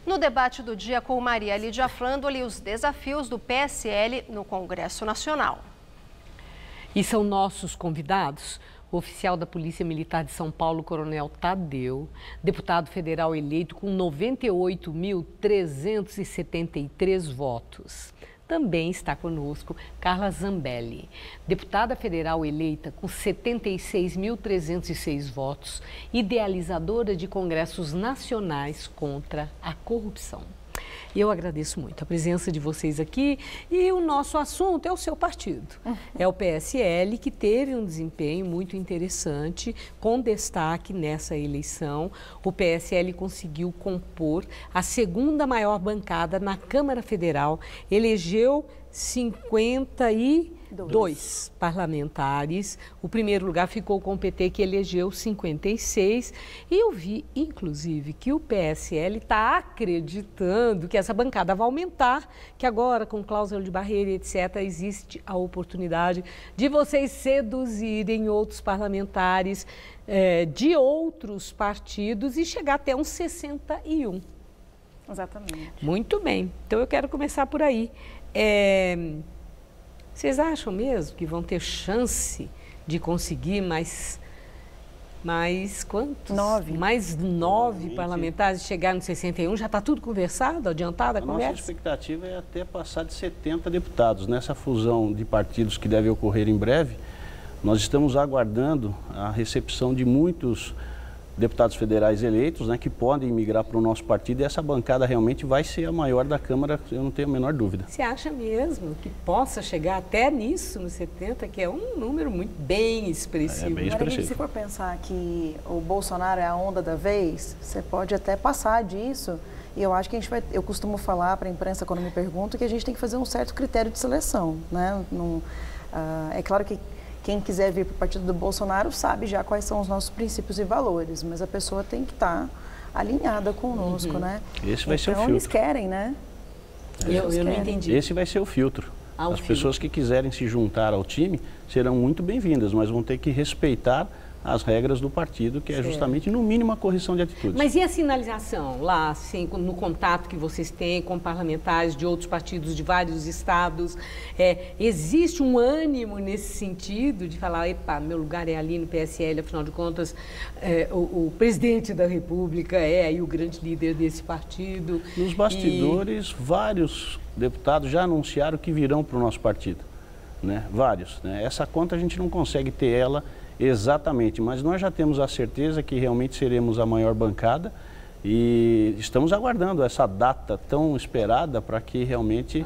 No debate do dia com Maria Lídia Flandoli, os desafios do PSL no Congresso Nacional. E são nossos convidados o oficial da Polícia Militar de São Paulo, Coronel Tadeu, deputado federal eleito com 98.373 votos. Também está conosco Carla Zambelli, deputada federal eleita com 76.306 votos, idealizadora de congressos nacionais contra a corrupção. Eu agradeço muito a presença de vocês aqui e o nosso assunto é o seu partido. É o PSL, que teve um desempenho muito interessante, com destaque nessa eleição. O PSL conseguiu compor a segunda maior bancada na Câmara Federal, elegeu 52 parlamentares. O primeiro lugar ficou com o PT, que elegeu 56. E eu vi, inclusive, que o PSL está acreditando que essa bancada vai aumentar, que agora, com cláusula de barreira, etc., existe a oportunidade de vocês seduzirem outros parlamentares de outros partidos e chegar até uns 61. Exatamente. Muito bem. Então, eu quero começar por aí. Vocês acham mesmo que vão ter chance de conseguir mais quantos? 9. Mais 9 parlamentares, chegar nos 61? Já está tudo conversado, adiantada a conversa? Nossa expectativa é até passar de 70 deputados. Nessa fusão de partidos que deve ocorrer em breve, nós estamos aguardando a recepção de muitos deputados federais eleitos, né, que podem migrar para o nosso partido, e essa bancada realmente vai ser a maior da Câmara, eu não tenho a menor dúvida. Você acha mesmo que possa chegar até nisso, nos 70, que é um número muito bem expressivo? É bem expressivo. Se for pensar que o Bolsonaro é a onda da vez, você pode até passar disso, e eu acho que eu costumo falar para a imprensa quando me perguntam que a gente tem que fazer um certo critério de seleção, né? É claro que quem quiser vir para o partido do Bolsonaro sabe já quais são os nossos princípios e valores, mas a pessoa tem que estar alinhada conosco, né? Esse vai ser o filtro. filtro. Eles querem, né? Eu não entendi. Esse vai ser o filtro. As pessoas que quiserem se juntar ao time serão muito bem-vindas, mas vão ter que respeitar as regras do partido, que é justamente, no mínimo, a correção de atitudes. Mas e a sinalização lá, assim, no contato que vocês têm com parlamentares de outros partidos de vários estados? Existe um ânimo nesse sentido de falar, epa, meu lugar é ali no PSL, afinal de contas, o presidente da República é aí o grande líder desse partido? Nos bastidores, vários deputados já anunciaram que virão para o nosso partido, né? Vários, né? Essa conta a gente não consegue ter ela exatamente, mas nós já temos a certeza que realmente seremos a maior bancada e estamos aguardando essa data tão esperada para que realmente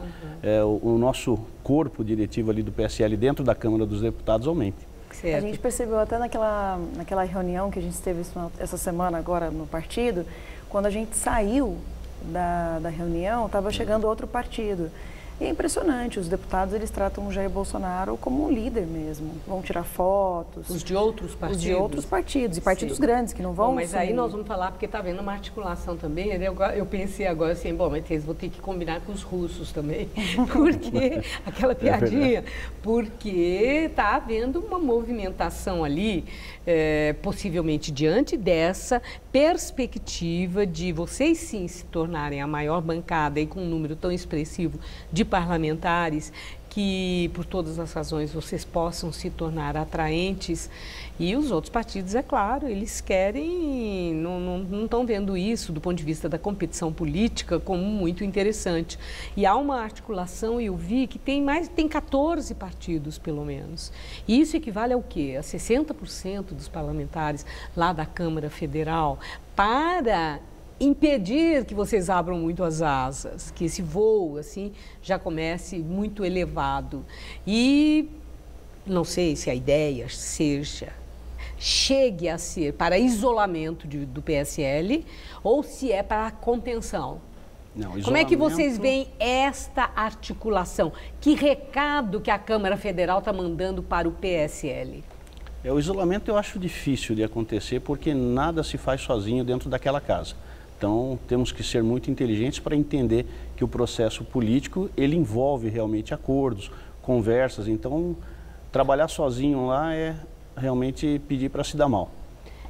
o nosso corpo diretivo ali do PSL dentro da Câmara dos Deputados aumente. Certo. A gente percebeu até naquela reunião que a gente teve essa semana agora no partido, quando a gente saiu da reunião, estava chegando outro partido. E é impressionante, os deputados, eles tratam o Jair Bolsonaro como um líder mesmo. Vão tirar fotos. Os de outros partidos? Os de outros partidos, e partidos grandes que não vão... Bom, mas aí nós vamos falar, porque está havendo uma articulação também. Eu pensei agora assim, bom, mas eles vão ter que combinar com os russos também. Porque, aquela piadinha, porque está havendo uma movimentação ali, possivelmente diante dessa perspectiva de vocês sim se tornarem a maior bancada e com um número tão expressivo de parlamentares, que por todas as razões vocês possam se tornar atraentes. E os outros partidos, é claro, eles querem, não estão vendo isso do ponto de vista da competição política como muito interessante. E há uma articulação, eu vi que tem 14 partidos pelo menos. E isso equivale ao quê? A 60% dos parlamentares lá da Câmara Federal, para impedir que vocês abram muito as asas, que esse voo assim já comece muito elevado. E não sei se a ideia chegue a ser para isolamento do PSL ou se é para contenção. Não, como é que vocês veem esta articulação? Que recado que a Câmara Federal está mandando para o PSL? O isolamento eu acho difícil de acontecer porque nada se faz sozinho dentro daquela casa. Então, temos que ser muito inteligentes para entender que o processo político, ele envolve realmente acordos, conversas. Então, trabalhar sozinho lá é realmente pedir para se dar mal.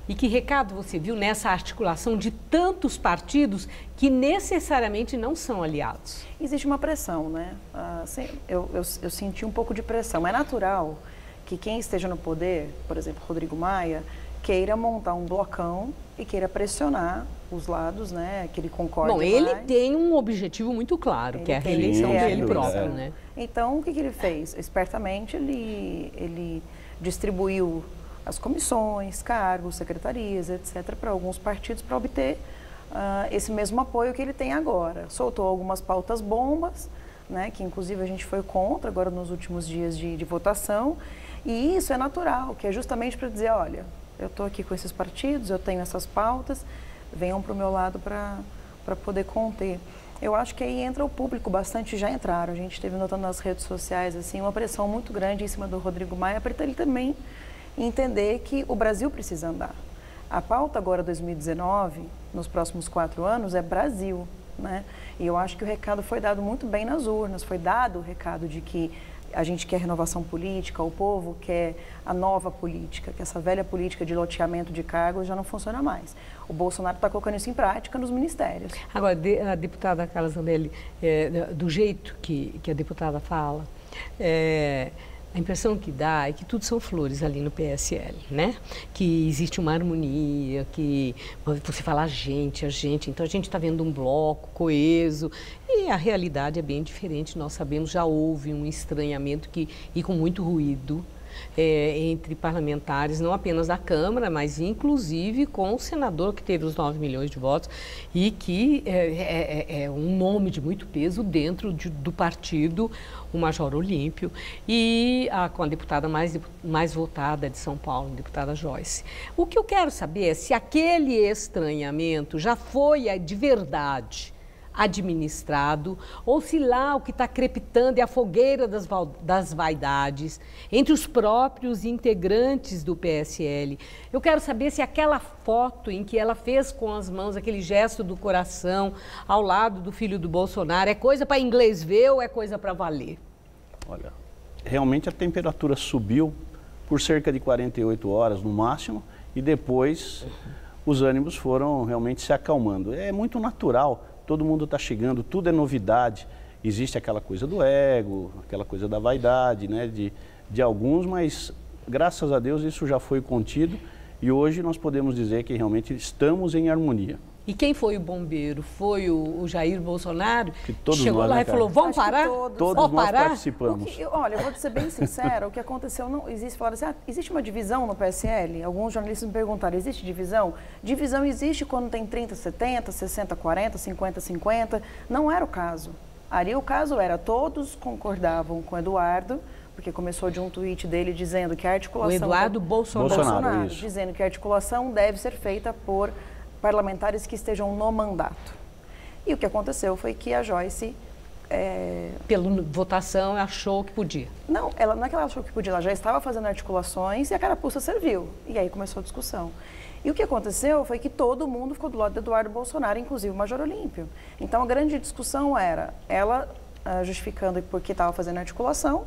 E que recado você viu nessa articulação de tantos partidos que necessariamente não são aliados? Existe uma pressão, né? Eu senti um pouco de pressão. É natural que quem esteja no poder, por exemplo, Rodrigo Maia, queira montar um blocão e queira pressionar os lados, né? Que ele concorde. Bom, ele tem um objetivo muito claro, que é a reeleição dele próprio, né? Então, o que ele fez? Espertamente, ele distribuiu as comissões, cargos, secretarias, etc., para alguns partidos para obter esse mesmo apoio que ele tem agora. Soltou algumas pautas bombas, né, que inclusive a gente foi contra agora nos últimos dias de votação, e isso é natural, que é justamente para dizer, olha, eu estou aqui com esses partidos, eu tenho essas pautas, venham para o meu lado para poder conter. Eu acho que aí entra o público, bastante já entraram, a gente esteve notando nas redes sociais assim, uma pressão muito grande em cima do Rodrigo Maia, para ele também entender que o Brasil precisa andar. A pauta agora 2019, nos próximos 4 anos, é Brasil, né? E eu acho que o recado foi dado muito bem nas urnas, foi dado o recado de que a gente quer renovação política, o povo quer a nova política, que essa velha política de loteamento de cargos já não funciona mais. O Bolsonaro está colocando isso em prática nos ministérios. Agora, a deputada Carla Zambelli, do jeito que a deputada fala, a impressão que dá é que tudo são flores ali no PSL, né? Que existe uma harmonia, que você fala a gente, então a gente está vendo um bloco coeso e a realidade é bem diferente, nós sabemos, já houve um estranhamento e com muito ruído entre parlamentares, não apenas da Câmara, mas inclusive com o senador que teve os 9 milhões de votos e que é um nome de muito peso dentro do partido, o Major Olímpio, e com a deputada mais votada de São Paulo, a deputada Joyce. O que eu quero saber é se aquele estranhamento já foi de verdade administrado, ou se lá o que está crepitando é a fogueira das vaidades entre os próprios integrantes do PSL. Eu quero saber se aquela foto em que ela fez com as mãos, aquele gesto do coração ao lado do filho do Bolsonaro, é coisa para inglês ver ou é coisa para valer? Olha, realmente a temperatura subiu por cerca de 48 horas no máximo e depois os ânimos foram realmente se acalmando. É muito natural. Todo mundo está chegando, tudo é novidade. Existe aquela coisa do ego, aquela coisa da vaidade, né, de alguns, mas graças a Deus isso já foi contido e hoje nós podemos dizer que realmente estamos em harmonia. E quem foi o bombeiro? Foi o Jair Bolsonaro? Que todos chegou nós, lá e falou, vamos parar? Todos nós participamos. Olha, eu vou ser bem sincera, o que aconteceu, não existe, falaram assim, existe uma divisão no PSL? Alguns jornalistas me perguntaram, existe divisão? Divisão existe quando tem 30-70, 60-40, 50-50, não era o caso. Ali o caso era, todos concordavam com o Eduardo, porque começou de um tweet dele dizendo que a articulação... O Eduardo Bolsonaro, dizendo que a articulação deve ser feita por parlamentares que estejam no mandato. E o que aconteceu foi que a Joyce... Pela votação, achou que podia. Não é que ela achou que podia, ela já estava fazendo articulações e a carapuça serviu. E aí começou a discussão. E o que aconteceu foi que todo mundo ficou do lado de Eduardo Bolsonaro, inclusive o Major Olímpio. Então a grande discussão era ela justificando porque estava fazendo articulação,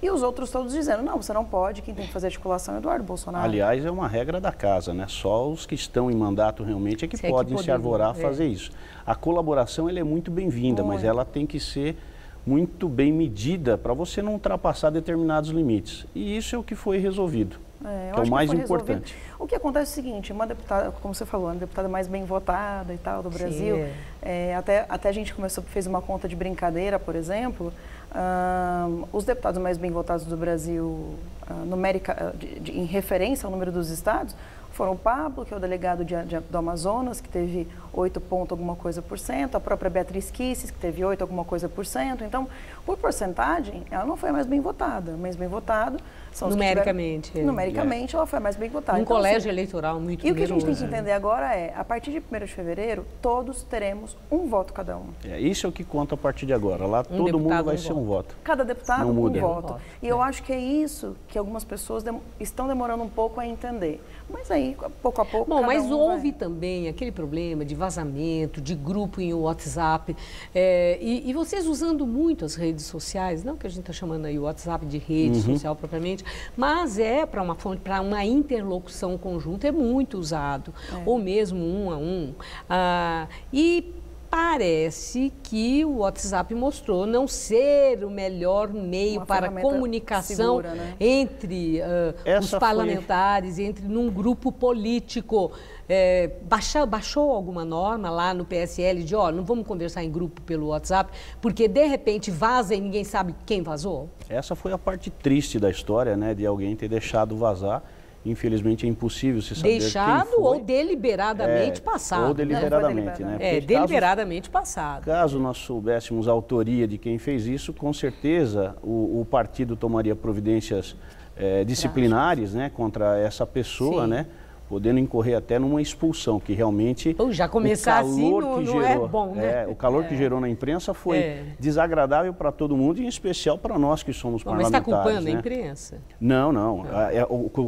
e os outros todos dizendo, não, você não pode, quem tem que fazer articulação é Eduardo Bolsonaro. Aliás, é uma regra da casa, né? Só os que estão em mandato realmente é que podem se arvorar a fazer isso. A colaboração ela é muito bem-vinda, mas ela tem que ser muito bem medida para você não ultrapassar determinados limites. E isso é o que foi resolvido, que é o mais importante. O que acontece é o seguinte, uma deputada, como você falou, uma deputada mais bem votada e tal do Brasil, até a gente fez uma conta de brincadeira, por exemplo, os deputados mais bem votados do Brasil, em referência ao número dos estados, foram o Pablo, que é o delegado do Amazonas, que teve 8 ponto alguma coisa por cento, a própria Beatriz Kisses, que teve 8 alguma coisa por cento. Então, por porcentagem, ela não foi a mais bem votada. A mais bem votada são os numericamente. Que numericamente, ela foi a mais bem votada. Um então, colégio eleitoral muito numeroso. E o que a gente tem que entender agora é, a partir de 1º de fevereiro, todos teremos um voto cada um. Isso é o que conta a partir de agora. Lá todo mundo vai ser um voto. Cada deputado um voto. E eu acho que é isso que algumas pessoas estão demorando um pouco a entender. Mas é aí, pouco a pouco. Bom, mas houve também aquele problema de vazamento, de grupo em WhatsApp, e vocês usando muito as redes sociais, não que a gente está chamando aí o WhatsApp de rede social propriamente, mas para uma fonte, para uma interlocução conjunta é muito usado, ou mesmo um a um. E parece que o WhatsApp mostrou não ser o melhor meio para comunicação segura, né? Entre os parlamentares, entre num grupo político. Baixou alguma norma lá no PSL de, não vamos conversar em grupo pelo WhatsApp, porque de repente vaza e ninguém sabe quem vazou? Essa foi a parte triste da história, né, de alguém ter deixado vazar. Infelizmente é impossível se saber deixado quem foi. Ou deliberadamente passado. Ou deliberadamente, né? Deliberadamente passado. Caso nós soubéssemos a autoria de quem fez isso, com certeza o partido tomaria providências disciplinares, né, contra essa pessoa, né? Podendo incorrer até numa expulsão, que realmente já começar assim não é bom, né? O calor que gerou na imprensa foi desagradável para todo mundo, e em especial para nós que somos parlamentares. Mas está culpando a imprensa? Não.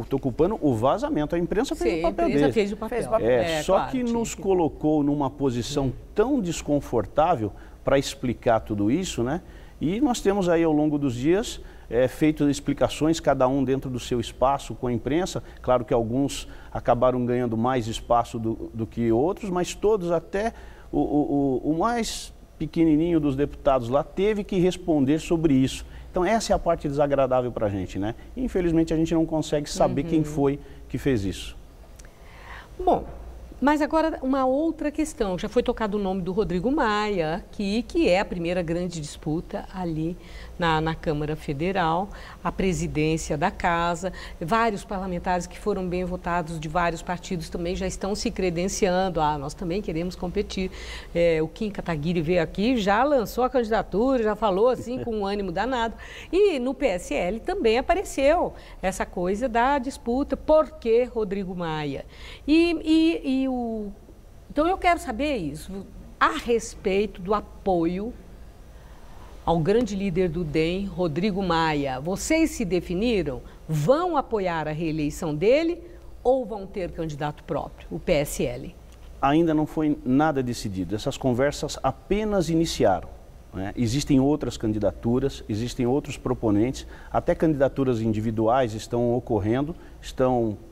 Estou culpando o vazamento. A imprensa fez o papel dele. A imprensa fez o papel. Só que nos colocou numa posição tão desconfortável para explicar tudo isso, né? E nós temos aí ao longo dos dias feito explicações, cada um dentro do seu espaço com a imprensa. Claro que alguns acabaram ganhando mais espaço do que outros, mas todos, até o mais pequenininho dos deputados lá, teve que responder sobre isso. Então essa é a parte desagradável para a gente, né? Infelizmente a gente não consegue saber quem foi que fez isso. Bom, mas agora uma outra questão, já foi tocado o nome do Rodrigo Maia aqui, que é a primeira grande disputa ali na Câmara Federal, a presidência da Casa. Vários parlamentares que foram bem votados de vários partidos também já estão se credenciando. Nós também queremos competir. O Kim Kataguiri veio aqui, já lançou a candidatura, já falou assim com um ânimo danado. E no PSL também apareceu essa coisa da disputa, por que Rodrigo Maia? Então eu quero saber isso, a respeito do apoio ao grande líder do DEM, Rodrigo Maia. Vocês se definiram? Vão apoiar a reeleição dele ou vão ter candidato próprio, o PSL? Ainda não foi nada decidido. Essas conversas apenas iniciaram, né? Existem outras candidaturas, existem outros proponentes, até candidaturas individuais estão ocorrendo,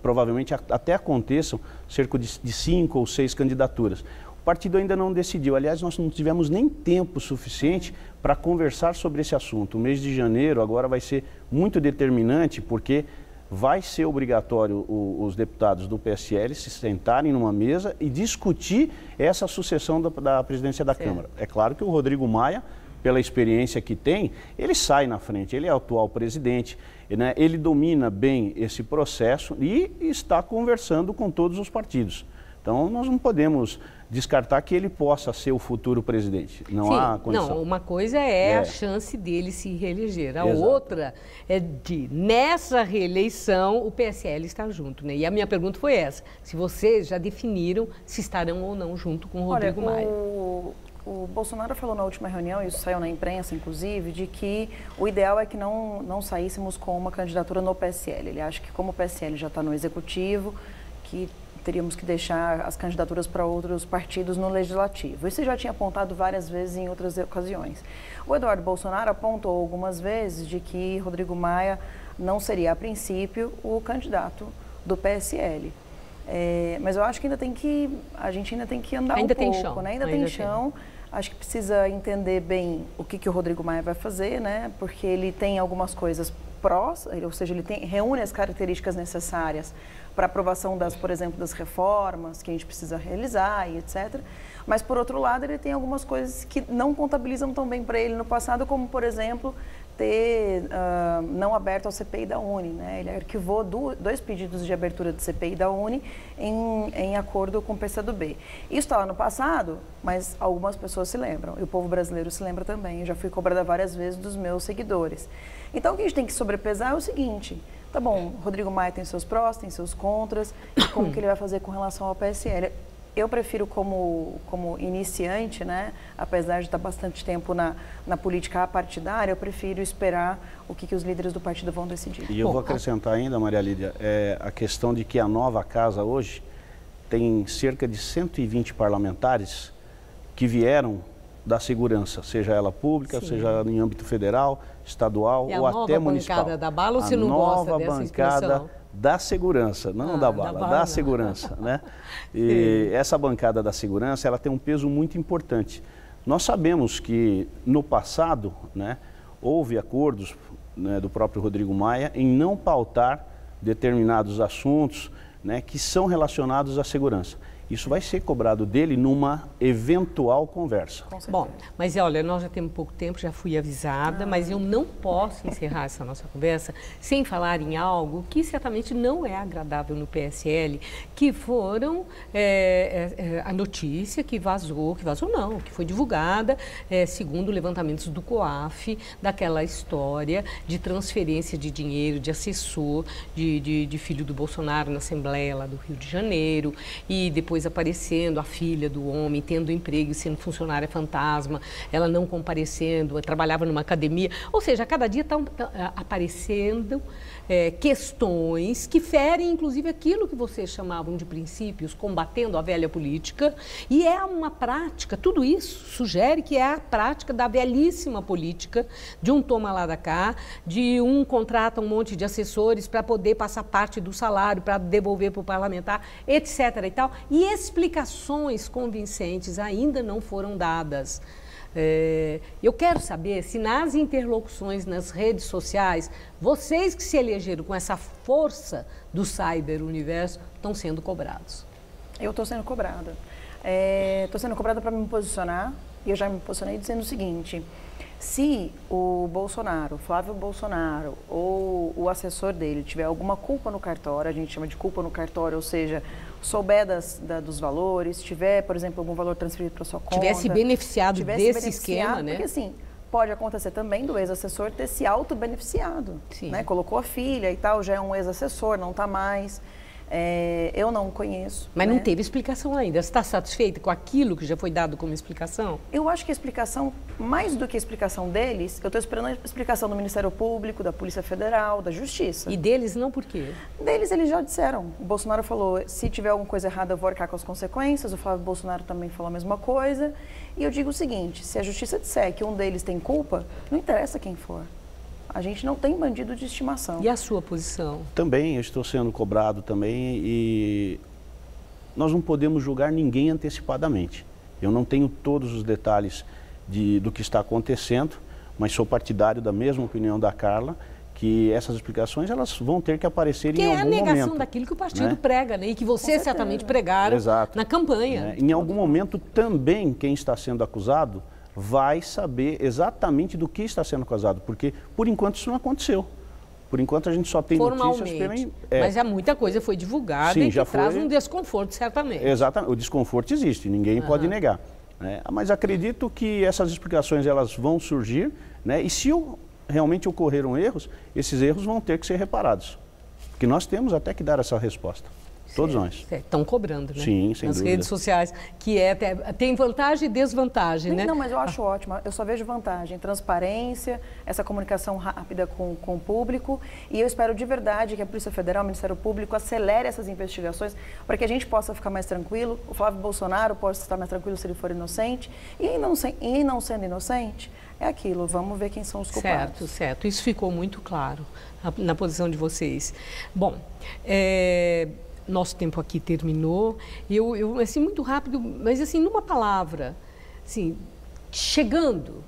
provavelmente até aconteçam cerca de 5 ou 6 candidaturas. O partido ainda não decidiu. Aliás, nós não tivemos nem tempo suficiente para conversar sobre esse assunto. O mês de janeiro agora vai ser muito determinante, porque vai ser obrigatório os deputados do PSL se sentarem numa mesa e discutir essa sucessão da presidência da Câmara. É claro que o Rodrigo Maia, pela experiência que tem, ele sai na frente, ele é o atual presidente, né? Ele domina bem esse processo e está conversando com todos os partidos. Então, nós não podemos descartar que ele possa ser o futuro presidente. Não há condição. Não, uma coisa é a chance dele se reeleger. A outra é nessa reeleição, o PSL estar junto, né? E a minha pergunta foi essa. Se vocês já definiram se estarão ou não junto com o Rodrigo Maia. O Bolsonaro falou na última reunião, isso saiu na imprensa, inclusive, de que o ideal é que não saíssemos com uma candidatura no PSL. Ele acha que, como o PSL já está no executivo, que teríamos que deixar as candidaturas para outros partidos no legislativo. Isso já tinha apontado várias vezes em outras ocasiões. O Eduardo Bolsonaro apontou algumas vezes de que Rodrigo Maia não seria, a princípio, o candidato do PSL. Mas eu acho que a gente ainda tem que andar um pouco, né? Ainda tem chão. Acho que precisa entender bem o que o Rodrigo Maia vai fazer, né? Porque ele tem algumas coisas prós, ou seja, ele reúne as características necessárias para aprovação por exemplo, das reformas que a gente precisa realizar e etc. Mas, por outro lado, ele tem algumas coisas que não contabilizam tão bem para ele no passado, como, por exemplo, ter não aberto ao CPI da UNE, né? Ele arquivou 2 pedidos de abertura de CPI da UNE em acordo com o PCdoB. Isso está lá no passado, mas algumas pessoas se lembram, e o povo brasileiro se lembra também. Eu já fui cobrada várias vezes dos meus seguidores. Então, o que a gente tem que sobrepesar é o seguinte: tá bom, Rodrigo Maia tem seus prós, tem seus contras, e como que ele vai fazer com relação ao PSL? Eu prefiro como iniciante, né, apesar de estar bastante tempo na política apartidária, eu prefiro esperar o que os líderes do partido vão decidir. E eu vou acrescentar ainda, Maria Lídia, a questão de que a nova casa hoje tem cerca de 120 parlamentares que vieram da segurança, seja ela pública, Sim. seja em âmbito federal, estadual ou até municipal. A nova bancada da bala, ou você não gosta dessa expressão? A nova bancada da segurança, não da bala, da segurança, né? E essa bancada da segurança, ela tem um peso muito importante. Nós sabemos que no passado, né, houve acordos, né, do próprio Rodrigo Maia em não pautar determinados assuntos, né, que são relacionados à segurança. Isso vai ser cobrado dele numa eventual conversa. Bom, mas olha, nós já temos pouco tempo, já fui avisada, mas eu não posso encerrar essa nossa conversa sem falar em algo que certamente não é agradável no PSL, que foram a notícia que vazou não, que foi divulgada, segundo levantamentos do COAF, daquela história de transferência de dinheiro, de assessor, de filho do Bolsonaro na Assembleia lá do Rio de Janeiro, e depois aparecendo a filha do homem, tendo emprego e sendo funcionária fantasma, ela não comparecendo, trabalhava numa academia. Ou seja, a cada dia estão aparecendo questões que ferem, inclusive, aquilo que vocês chamavam de princípios, combatendo a velha política. E é uma prática, tudo isso sugere que é a prática da velhíssima política, de um toma lá da cá, de um contrata um monte de assessores para poder passar parte do salário, para devolver para o parlamentar, etc. e tal. E explicações convincentes ainda não foram dadas. Eu quero saber se nas interlocuções nas redes sociais, vocês que se elegeram com essa força do cyberuniverso estão sendo cobrados. Eu estou sendo cobrada. Estou sendo cobrada para me posicionar, e eu já me posicionei dizendo o seguinte: se o Bolsonaro, Flávio Bolsonaro, ou o assessor dele tiver alguma culpa no cartório, a gente chama de culpa no cartório, ou seja, souber dos valores, tiver, por exemplo, algum valor transferido para sua conta... Tivesse beneficiado desse esquema, né? Porque, assim, pode acontecer também do ex-assessor ter se auto-beneficiado, né? Colocou a filha e tal, já é um ex-assessor, não está mais... eu não conheço. Mas não teve explicação ainda. Você está satisfeita com aquilo que já foi dado como explicação? Eu acho que a explicação, mais do que a explicação deles, eu estou esperando a explicação do Ministério Público, da Polícia Federal, da Justiça. E deles não, por quê? Deles eles já disseram. O Bolsonaro falou, se tiver alguma coisa errada eu vou arcar com as consequências. O Flávio Bolsonaro também falou a mesma coisa. E eu digo o seguinte, se a Justiça disser que um deles tem culpa, não interessa quem for. A gente não tem bandido de estimação. E a sua posição? Também, eu estou sendo cobrado também, e nós não podemos julgar ninguém antecipadamente. Eu não tenho todos os detalhes do que está acontecendo, mas sou partidário da mesma opinião da Carla, que essas explicações elas vão ter que aparecer em algum momento. Que é a negação daquilo que o partido prega, né? E que vocês certamente pregaram na campanha. Em algum momento também quem está sendo acusado vai saber exatamente do que está sendo acusado, porque por enquanto isso não aconteceu. Por enquanto a gente só tem notícias Mas já muita coisa foi divulgada. Sim, e que traz um desconforto, certamente. Exatamente, o desconforto existe, ninguém pode negar. Mas acredito que essas explicações elas vão surgir, né? E se realmente ocorreram erros, esses erros vão ter que ser reparados. Porque nós temos até que dar essa resposta. Todos nós. Estão cobrando, né? Sim, sem nas dúvida. redes sociais, que tem vantagem e desvantagem, né? Não, mas eu acho ótimo. Eu só vejo vantagem. Transparência, essa comunicação rápida com o público. E eu espero de verdade que a Polícia Federal, o Ministério Público, acelere essas investigações para que a gente possa ficar mais tranquilo. O Flávio Bolsonaro possa estar mais tranquilo se ele for inocente. E não sendo inocente, é aquilo. Vamos ver quem são os culpados. Certo. Isso ficou muito claro na posição de vocês. Bom, nosso tempo aqui terminou. Eu assim, muito rápido, mas assim, numa palavra, assim, chegando,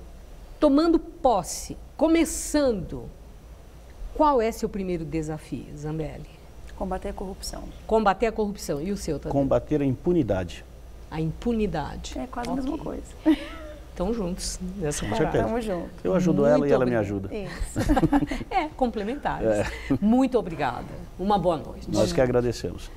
tomando posse, começando, qual é seu primeiro desafio, Zambelli? Combater a corrupção. Combater a corrupção. E o seu também? Combater a impunidade. A impunidade. É quase a mesma coisa. Estão juntos nessa parada. Estamos juntos. Eu ajudo ela e ela me ajuda. Isso. Complementares. Muito obrigada. Uma boa noite. Nós que agradecemos.